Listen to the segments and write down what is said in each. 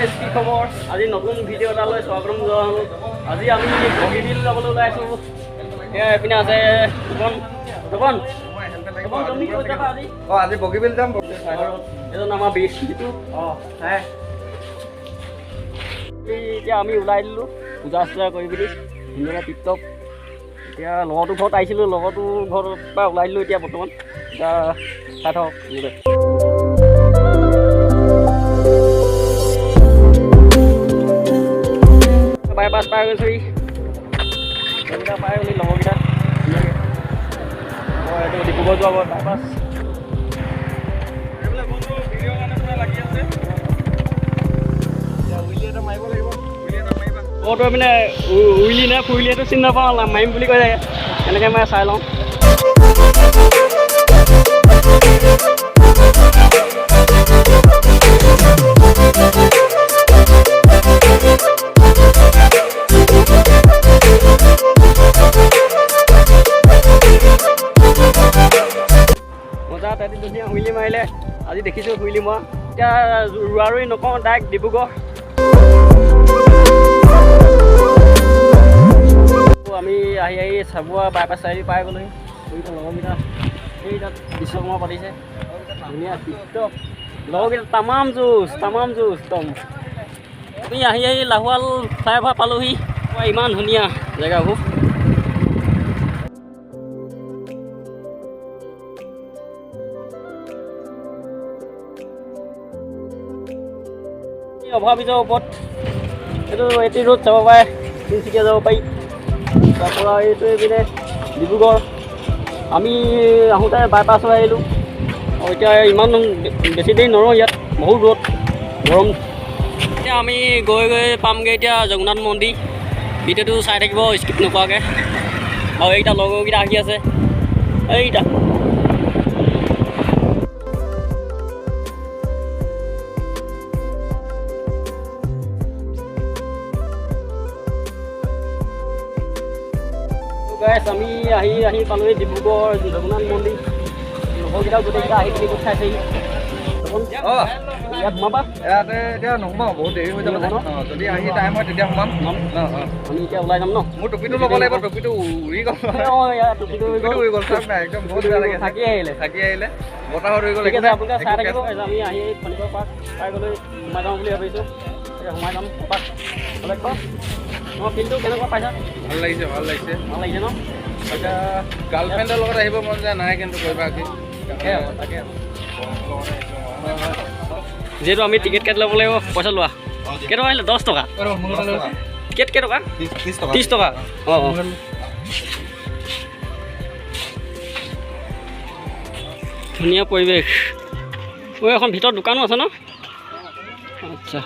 Guys কি খবৰ আজি নতুন ভিডিঅ' এটা লৈ স্বাগতম জনালোঁ আজি আমি বগীবিল যাবলৈ ওলাই আছোঁ এইপিনে আছে তপন তুমি ক'ত যাবা আজি আজি বগীবিল যাম এজন আমাৰ বেছ যিটো এতিয়া আমি ওলাই দিলোঁ পূজা চূজা কৰি পিনি ধুনীয়াকৈ টিপটপ এতিয়া লগৰটো ঘৰত আহিছিলোঁ লগৰটো ঘৰৰ পৰা ওলাই দিলোঁ এতিয়া বৰ্তমান এতিয়া চাই থাকক বাইপাছ পাই গৈছোঁ সেইকেইটা পাই গ'লি লগৰকেইটা এইটো ডিব্ৰুগড় যোৱা বাইপাছ অ'টো মানে উইলি নে ফুইলিটো চিনি নাপাওঁ মাৰিম বুলি কৈ থাকে এনেকৈ মই চাই লওঁ মজা তাতে ধুনীয়া হুইলি মাৰিলে আজি দেখিছোঁ হুইলি মৰা এতিয়া ৰোৱা ৰুই নকওঁ ডাইৰেক্ট ডিব্ৰুগড় আমি আহি চাবুৱা বাইপাছ চাৰিআলি পাই গ'লোহি লগৰকেইটা এই তাত বিশ্বকৰ্মা পাতিছে ধুনীয়া টিপটপ লগৰকেইটা তামাম জুচ একদম আমি আহি লাহোৱাল ফ্লাইঅভাৰ পালোহি ইমান ধুনীয়া জেগাবোৰ অভাৰব্ৰিজৰ ওপৰত এইটো এটি ৰোড চাব পাৰে তিনিচুকীয়া যাব পাৰি তাৰপৰা এইটো এইপিনে ডিব্ৰুগড় আমি আহোঁতে বাইপাছ হৈ আহিলোঁ আৰু এতিয়া ইমান বেছি দেৰি নৰওঁ ইয়াত বহুত ৰ'দ গৰম এতিয়া আমি গৈ পামগৈ এতিয়া জগন্নাথ মন্দিৰ ভিডিঅ'টো চাই থাকিব স্কিপ নোপোৱাকৈ আৰু এইকেইটা লগৰকেইটা আহি আছে এইকেইটা আমি আহি পালোঁহি ডিব্ৰুগড় জগন্নাথ মন্দিৰ লগৰকেইটা গোটেইকেইটা আহি পিনি গোট খাইছেহি ইয়াত সোমাবা ইয়াতে এতিয়া নোসোমাওঁ বহুত দেৰি হৈ যাব যদি আহি টাইম হয় তেতিয়া সোমাম আমি এতিয়া ওলাই যাম ন মোৰ টুপিটো ল'ব লাগিব টুপিটো উৰি গ'ল টুপিটো উৰি গ'ল চাওক নাই একদম বহুত বেয়া লাগে থাকি আহিলে বতাহত উৰি গ'ল ঠিক আছে আপোনালোকে চাই থাকিব আমি আহি খনিকৰ পাৰ্ক পাই গ'লৈ সোমাই যাওঁ বুলি ভাবিছোঁ এতিয়া সোমাই যাম পাৰ্ক অঁ ফিল্ডটো কেনেকুৱা পাইছা ভাল লাগিছে ন এতিয়া গাৰ্লফ্ৰেণ্ডৰ লগত আহিব মন যায় নাই কিন্তু কৰিবাকি তাকে যিহেতু আমি টিকেট কাটি ল'ব লাগিব পইচা লোৱা কেইটকা আহিলে 10 টকা টিকেট কেইটকা 30 টকা অঁ ধুনীয়া পৰিৱেশ এখন ভিতৰত দোকানো আছে ন আচ্ছা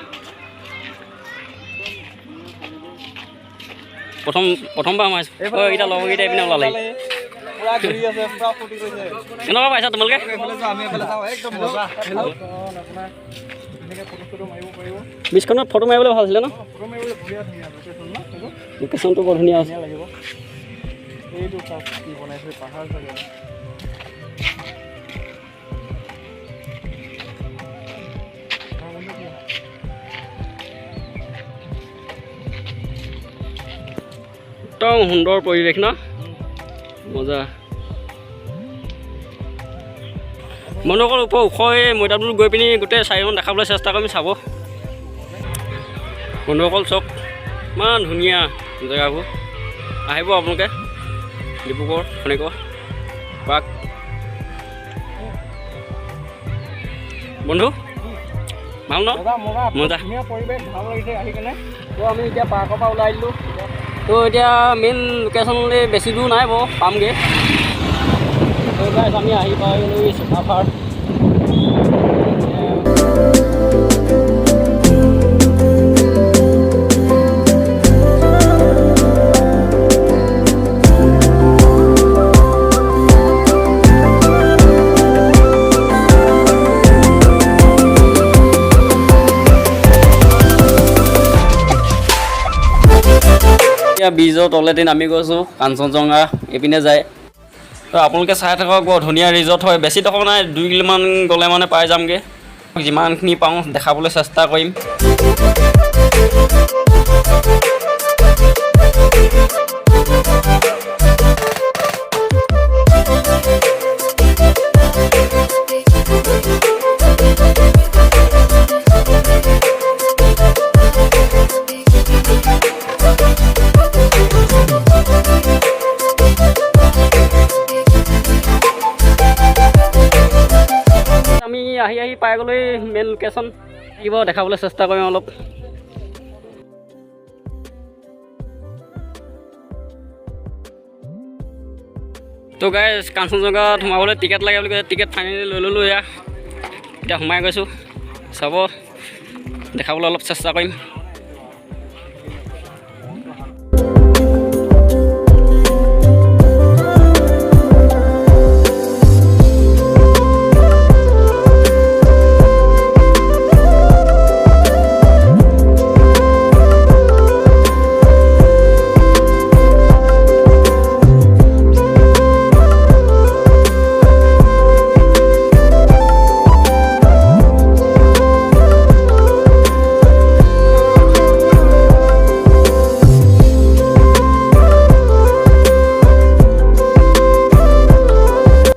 প্ৰথমবাৰ সোমাইছোঁ এইকেইটা লগৰকেইটা এইপিনে ওলালে কেনেকুৱা পাইছা তোমালোকে বিছখনত ফটো মাৰিবলৈ ভাল আছিলে ন লোকেশ্যনটো বৰ ধুনীয়া আছে একদম সুন্দৰ পৰিৱেশ ন মজা বন্ধুসকল ওপৰ ওখ মৈদামটোত গৈ পিনি গোটেই চাৰিখন দেখাবলৈ চেষ্টা কৰিম চাব বন্ধুসকল চাওক ইমান ধুনীয়া জেগাবোৰ আহিব আপোনালোকে ডিব্ৰুগড় খনিকৰ পাৰ্ক বন্ধু ভাল ন মজা পৰিৱেশ ভাল লাগিছে আহি কেনে তো আমি এতিয়া পাৰ্কৰ পৰা ওলাই দিলোঁ তো এতিয়া মেইন লোকেশ্যনলৈ বেছি দূৰ নাই বাৰু পামগৈ আমি আহি পাই গ'লোঁ চুকাফাৰ ব্ৰিজৰ তলেদি নামি গৈছোঁ কাঞ্চনজংঘা এইপিনে যায় তো আপোনালোকে চাই থাকক বৰ ধুনীয়া ৰিজৰ্ট হয় বেছি টকা নাই 2 কিলোমান গ'লে মানে পাই যামগৈ যিমানখিনি পাওঁ দেখাবলৈ চেষ্টা কৰিম। আমি আহি পাই গ'লে মেইন লোকেশ্যন থাকিব, দেখাবলৈ চেষ্টা কৰিম অলপ। তো গাইজ কাঞ্চনজংঘাত সোমাবলৈ টিকেট লাগে বুলি কৈছে, টিকেট ফাইনেলি লৈ ল'লোঁ। এতিয়া সোমাই গৈছোঁ, চাব দেখাবলৈ অলপ চেষ্টা কৰিম।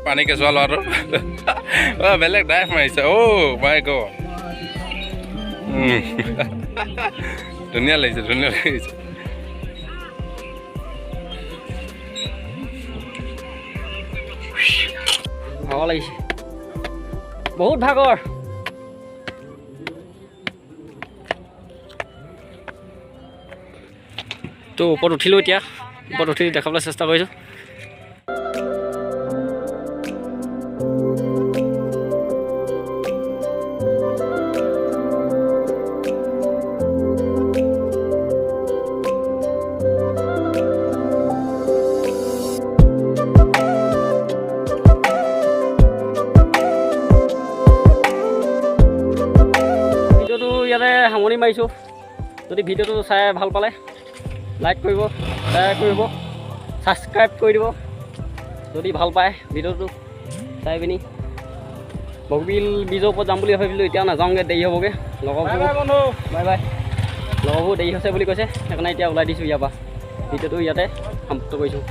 পানী কেঁচুৱা ল'ৰাটো বেলেগ ডাইভ মাৰিছে। অ' মাই গড, ধুনীয়া লাগিছে, ধুনীয়া লাগিছে। ভাগৰ লাগিছে, বহুত ভাগৰ। তো ওপৰত উঠিলোঁ, এতিয়া ওপৰত উঠি দেখাবলৈ চেষ্টা কৰিছোঁ। ইয়াতে সামৰণি মাৰিছোঁ। যদি ভিডিঅ'টো চাই ভাল পালে লাইক কৰিব, শ্বেয়াৰ কৰিব, ছাবস্ক্ৰাইব কৰি দিব। যদি ভাল পায় ভিডিঅ'টো চাই পিনি বগীবিল ব্ৰিজৰ ওপৰত যাম বুলি ভাবিছিলোঁ, এতিয়া নাযাওঁগৈ, দেৰি হ'বগৈ। লগৰবোৰ বাই বাই, লগৰবোৰ দেৰি হৈছে বুলি কৈছে, সেইকাৰণে এতিয়া ওলাই দিছোঁ ইয়াৰ পৰা। ভিডিঅ'টো ইয়াতে সমাপ্ত কৰিছোঁ।